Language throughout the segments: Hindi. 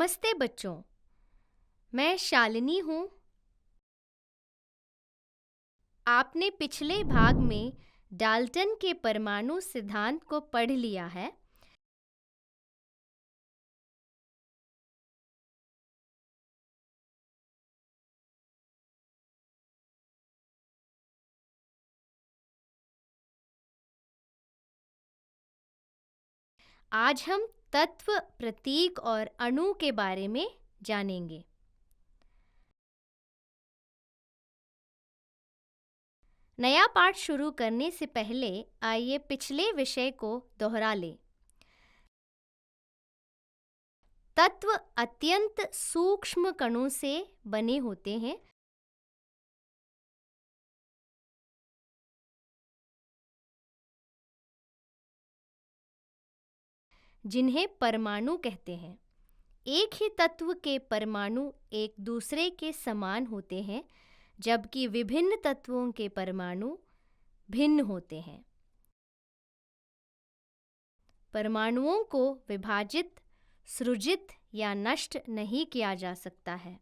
नमस्ते बच्चों, मैं शालिनी हूँ। आपने पिछले भाग में डाल्टन के परमाणु सिद्धांत को पढ़ लिया है। आज हम तत्व, प्रतीक और अणु के बारे में जानेंगे। नया पाठ शुरू करने से पहले आइए पिछले विषय को दोहरा लें। तत्व अत्यंत सूक्ष्म कणों से बने होते हैं, जिन्हें परमाणु कहते हैं। एक ही तत्व के परमाणु एक दूसरे के समान होते हैं, जबकि विभिन्न तत्वों के परमाणु भिन्न होते हैं। परमाणुओं को विभाजित, सृजित या नष्ट नहीं किया जा सकता है।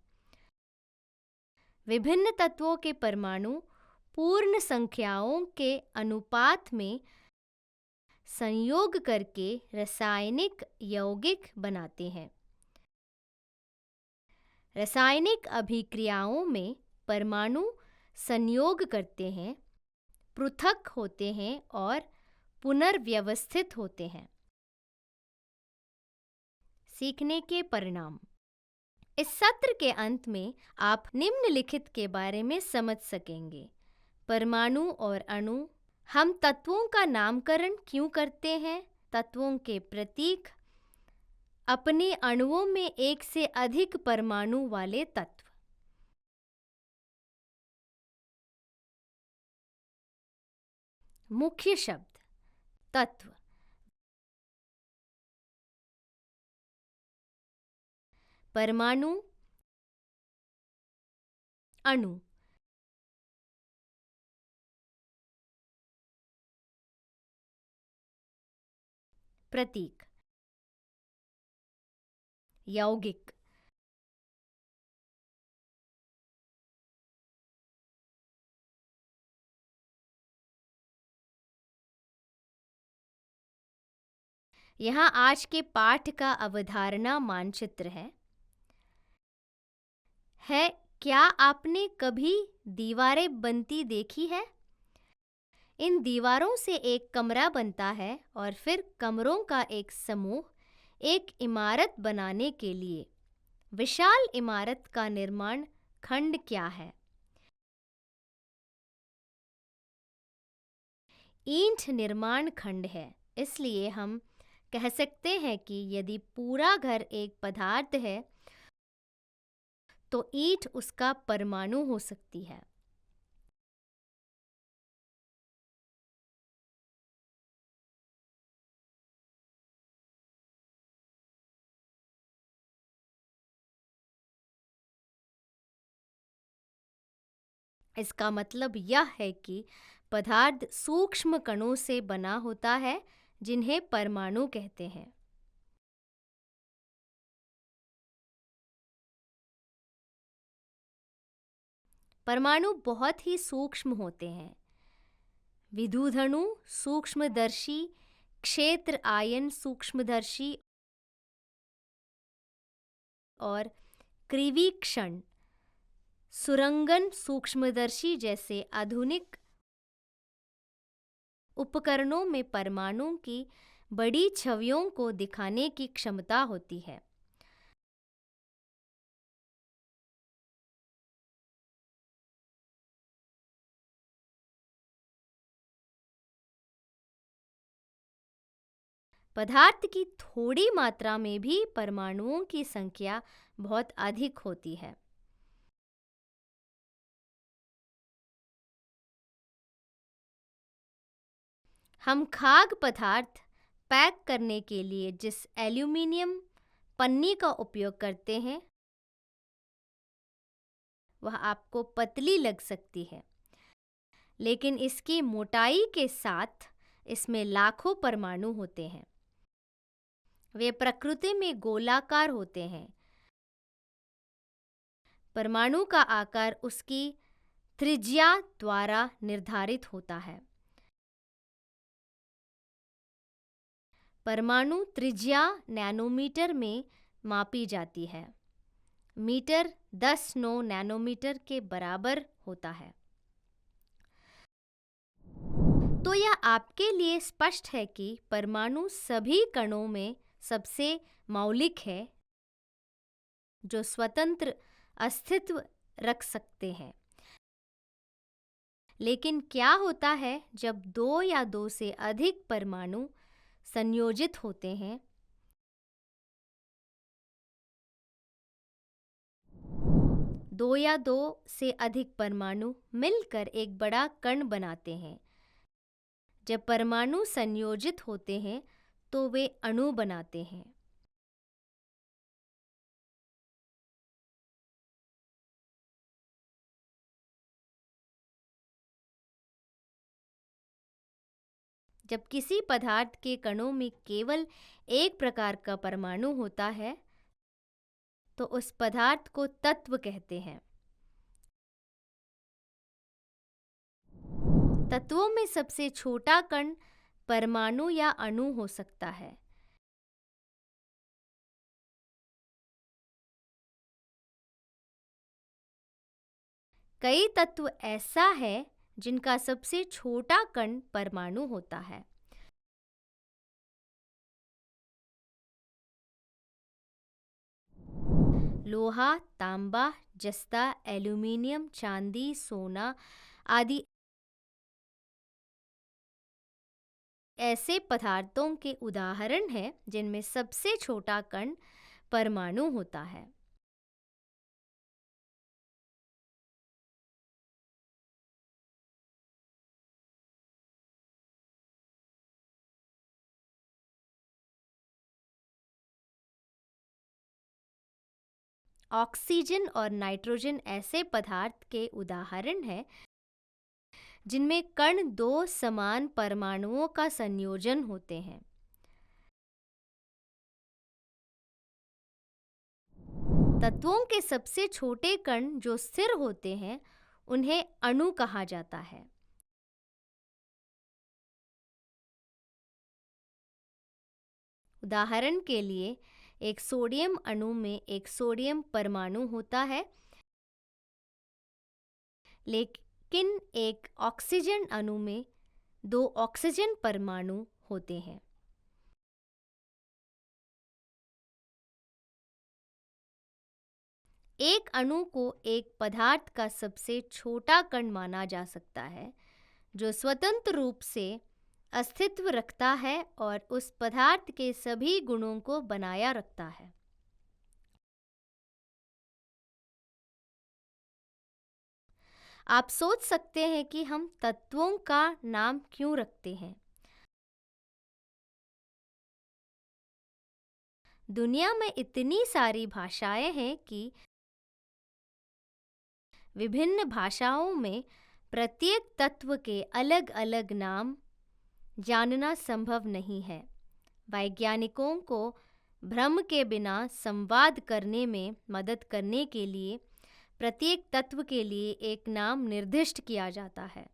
विभिन्न तत्वों के परमाणु पूर्ण संख्याओं के अनुपात में संयोग करके रासायनिक यौगिक बनाते हैं। रासायनिक अभिक्रियाओं में परमाणु संयोग करते हैं, पृथक होते हैं और पुनर्व्यवस्थित होते हैं। सीखने के परिणाम। इस सत्र के अंत में आप निम्नलिखित के बारे में समझ सकेंगे। परमाणु और अणु, हम तत्वों का नामकरण क्यों करते हैं, तत्वों के प्रतीक, अपने अणुओं में एक से अधिक परमाणु वाले तत्व। मुख्य शब्द: तत्व, परमाणु, अणु। प्रतीक: यौगिक। यहाँ आज के पाठ का अवधारणा मानचित्र है क्या आपने कभी दीवारें बनती देखी है? इन दीवारों से एक कमरा बनता है और फिर कमरों का एक समूह एक इमारत बनाने के लिए। विशाल इमारत का निर्माण खंड क्या है? ईंट निर्माण खंड है। इसलिए हम कह सकते हैं कि यदि पूरा घर एक पदार्थ है तो ईंट उसका परमाणु हो सकती है। इसका मतलब यह है कि पदार्थ सूक्ष्म कणों से बना होता है, जिन्हें परमाणु कहते हैं। परमाणु बहुत ही सूक्ष्म होते हैं। विद्युत अणु सूक्ष्मदर्शी, क्षेत्र आयन सूक्ष्मदर्शी और क्रिवीक्षण सुरंगन सूक्ष्मदर्शी जैसे आधुनिक उपकरणों में परमाणु की बड़ी छवियों को दिखाने की क्षमता होती है। पदार्थ की थोड़ी मात्रा में भी परमाणुओं की संख्या बहुत अधिक होती है। हम खाद्य पदार्थ पैक करने के लिए जिस एल्यूमीनियम पन्नी का उपयोग करते हैं, वह आपको पतली लग सकती है, लेकिन इसकी मोटाई के साथ इसमें लाखों परमाणु होते हैं। वे प्रकृति में गोलाकार होते हैं, परमाणु का आकार उसकी त्रिज्या द्वारा निर्धारित होता है। परमाणु त्रिज्या नैनोमीटर में मापी जाती है। मीटर 10⁻⁹ नैनोमीटर के बराबर होता है। तो यह आपके लिए स्पष्ट है कि परमाणु सभी कणों में सबसे मौलिक है, जो स्वतंत्र अस्तित्व रख सकते हैं। लेकिन क्या होता है जब दो या दो से अधिक परमाणु संयोजित होते हैं? दो या दो से अधिक परमाणु मिलकर एक बड़ा कण बनाते हैं। जब परमाणु संयोजित होते हैं तो वे अणु बनाते हैं। जब किसी पदार्थ के कणों में केवल एक प्रकार का परमाणु होता है तो उस पदार्थ को तत्व कहते हैं। तत्वों में सबसे छोटा कण परमाणु या अणु हो सकता है। कई तत्व ऐसा है जिनका सबसे छोटा कण परमाणु होता है। लोहा, तांबा, जस्ता, एल्यूमीनियम, चांदी, सोना आदि ऐसे पदार्थों के उदाहरण हैं जिनमें सबसे छोटा कण परमाणु होता है। ऑक्सीजन और नाइट्रोजन ऐसे पदार्थ के उदाहरण हैं जिनमें कण दो समान परमाणुओं का संयोजन होते हैं। तत्वों के सबसे छोटे कण जो स्थिर होते हैं उन्हें अणु कहा जाता है। उदाहरण के लिए एक सोडियम अणु में एक सोडियम परमाणु होता है, लेकिन एक ऑक्सीजन अणु में दो ऑक्सीजन परमाणु होते हैं। एक अणु को एक पदार्थ का सबसे छोटा कण माना जा सकता है जो स्वतंत्र रूप से अस्तित्व रखता है और उस पदार्थ के सभी गुणों को बनाया रखता है। आप सोच सकते हैं कि हम तत्वों का नाम क्यों रखते हैं। दुनिया में इतनी सारी भाषाएं हैं कि विभिन्न भाषाओं में प्रत्येक तत्व के अलग-अलग नाम जानना संभव नहीं है। वैज्ञानिकों को भ्रम के बिना संवाद करने में मदद करने के लिए प्रत्येक तत्व के लिए एक नाम निर्दिष्ट किया जाता है।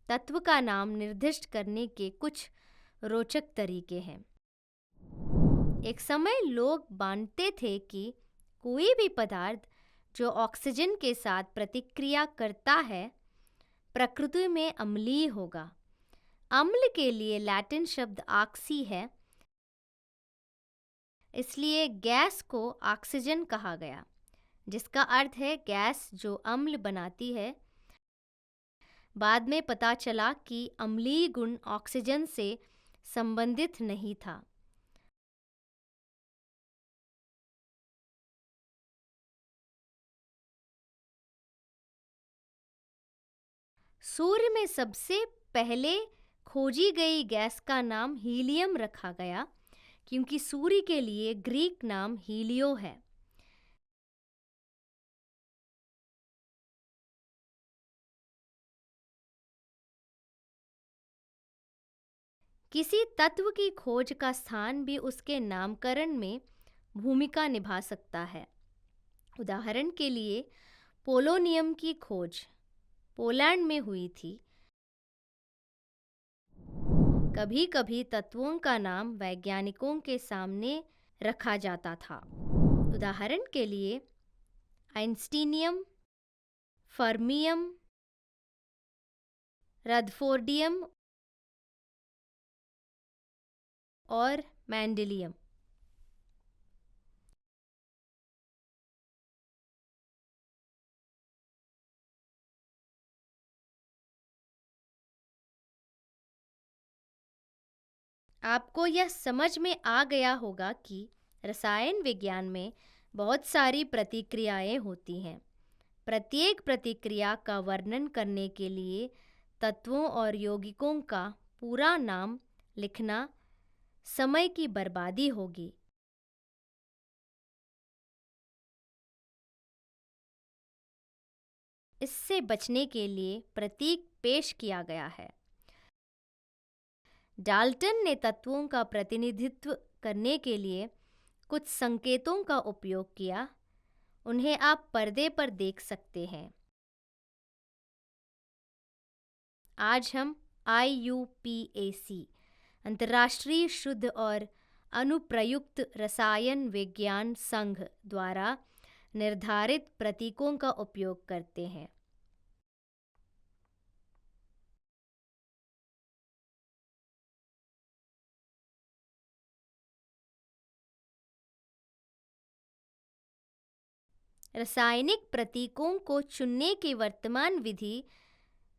तत्व का नाम निर्दिष्ट करने के कुछ रोचक तरीके हैं। एक समय लोग मानते थे कि कोई भी पदार्थ जो ऑक्सीजन के साथ प्रतिक्रिया करता है प्रकृति में अम्लीय होगा। अम्ल के लिए लैटिन शब्द ऑक्सी है, इसलिए गैस को ऑक्सीजन कहा गया, जिसका अर्थ है गैस जो अम्ल बनाती है। बाद में पता चला कि अम्लीय गुण ऑक्सीजन से संबंधित नहीं था। सूर्य में सबसे पहले खोजी गई गैस का नाम हीलियम रखा गया क्योंकि सूर्य के लिए ग्रीक नाम हीलियो है। किसी तत्व की खोज का स्थान भी उसके नामकरण में भूमिका निभा सकता है। उदाहरण के लिए पोलोनियम की खोज पोलैंड में हुई थी। कभी-कभी तत्वों का नाम वैज्ञानिकों के सामने रखा जाता था। उदाहरण के लिए आइंस्टीनियम, फर्मियम, रदरफोर्डियम और मेंडेलियम। आपको यह समझ में आ गया होगा कि रसायन विज्ञान में बहुत सारी प्रतिक्रियाएं होती हैं। प्रत्येक प्रतिक्रिया का वर्णन करने के लिए तत्वों और यौगिकों का पूरा नाम लिखना समय की बर्बादी होगी। इससे बचने के लिए प्रतीक पेश किया गया है। डाल्टन ने तत्वों का प्रतिनिधित्व करने के लिए कुछ संकेतों का उपयोग किया। उन्हें आप पर्दे पर देख सकते हैं। आज हम IUPAC अंतर्राष्ट्रीय शुद्ध और अनुप्रयुक्त रसायन विज्ञान संघ द्वारा निर्धारित प्रतीकों का उपयोग करते हैं। रासायनिक प्रतीकों को चुनने की वर्तमान विधि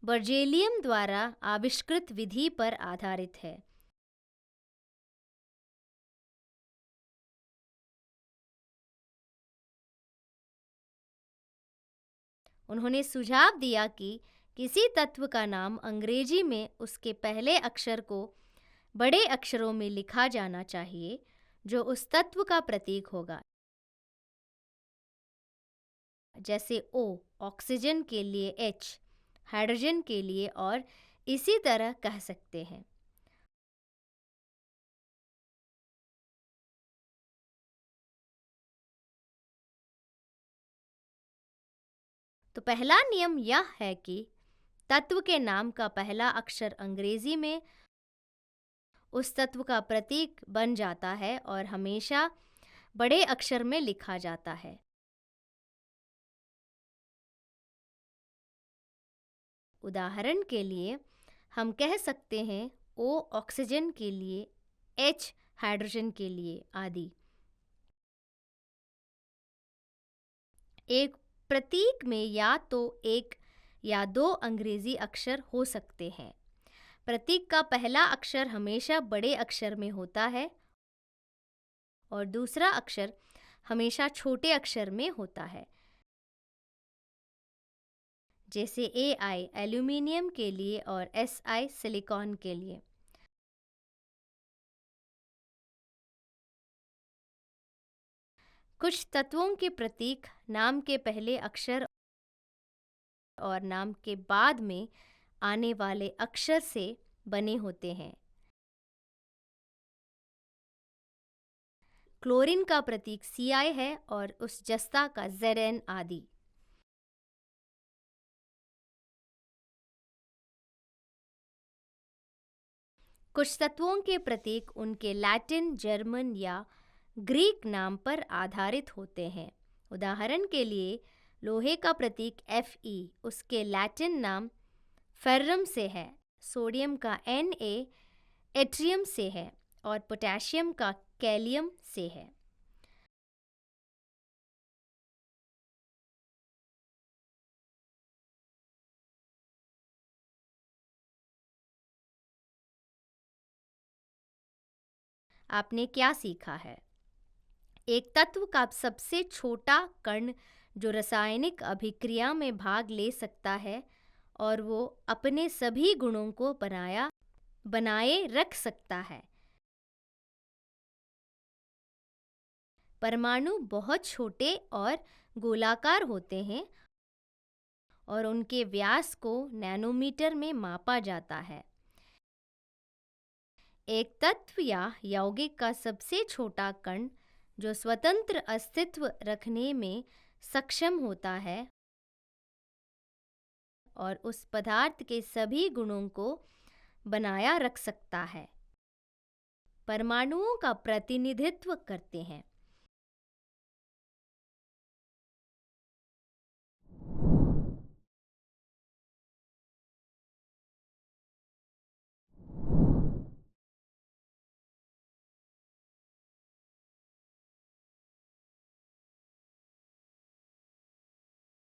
बर्जेलियम द्वारा आविष्कृत विधि पर आधारित है। उन्होंने सुझाव दिया कि किसी तत्व का नाम अंग्रेजी में उसके पहले अक्षर को बड़े अक्षरों में लिखा जाना चाहिए जो उस तत्व का प्रतीक होगा। जैसे O ऑक्सीजन के लिए, H हाइड्रोजन के लिए और इसी तरह कह सकते हैं। तो पहला नियम यह है कि तत्व के नाम का पहला अक्षर अंग्रेजी में उस तत्व का प्रतीक बन जाता है और हमेशा बड़े अक्षर में लिखा जाता है। उदाहरण के लिए हम कह सकते हैं O ऑक्सीजन के लिए, H हाइड्रोजन के लिए आदि। एक प्रतीक में या तो एक या दो अंग्रेजी अक्षर हो सकते हैं। प्रतीक का पहला अक्षर हमेशा बड़े अक्षर में होता है और दूसरा अक्षर हमेशा छोटे अक्षर में होता है। जैसे AI एल्यूमिनियम के लिए और SI सिलिकॉन के लिए। कुछ तत्वों के प्रतीक नाम के पहले अक्षर और नाम के बाद में आने वाले अक्षर से बने होते हैं। क्लोरीन का प्रतीक Ci है और उस जस्ता का Zn आदि। कुछ तत्वों के प्रतीक उनके लैटिन, जर्मन या ग्रीक नाम पर आधारित होते हैं। उदाहरण के लिए लोहे का प्रतीक Fe उसके लैटिन नाम फेर्रम से है, सोडियम का Na एट्रियम से है और पोटेशियम का कैलियम से है। आपने क्या सीखा है? एक तत्व का सबसे छोटा कण जो रासायनिक अभिक्रिया में भाग ले सकता है और वो अपने सभी गुणों को बनाए रख सकता है। परमाणु बहुत छोटे और गोलाकार होते हैं और उनके व्यास को नैनोमीटर में मापा जाता है। एक तत्व या यौगिक का सबसे छोटा कण जो स्वतंत्र अस्तित्व रखने में सक्षम होता है और उस पदार्थ के सभी गुणों को बनाया रख सकता है, परमाणुओं का प्रतिनिधित्व करते हैं।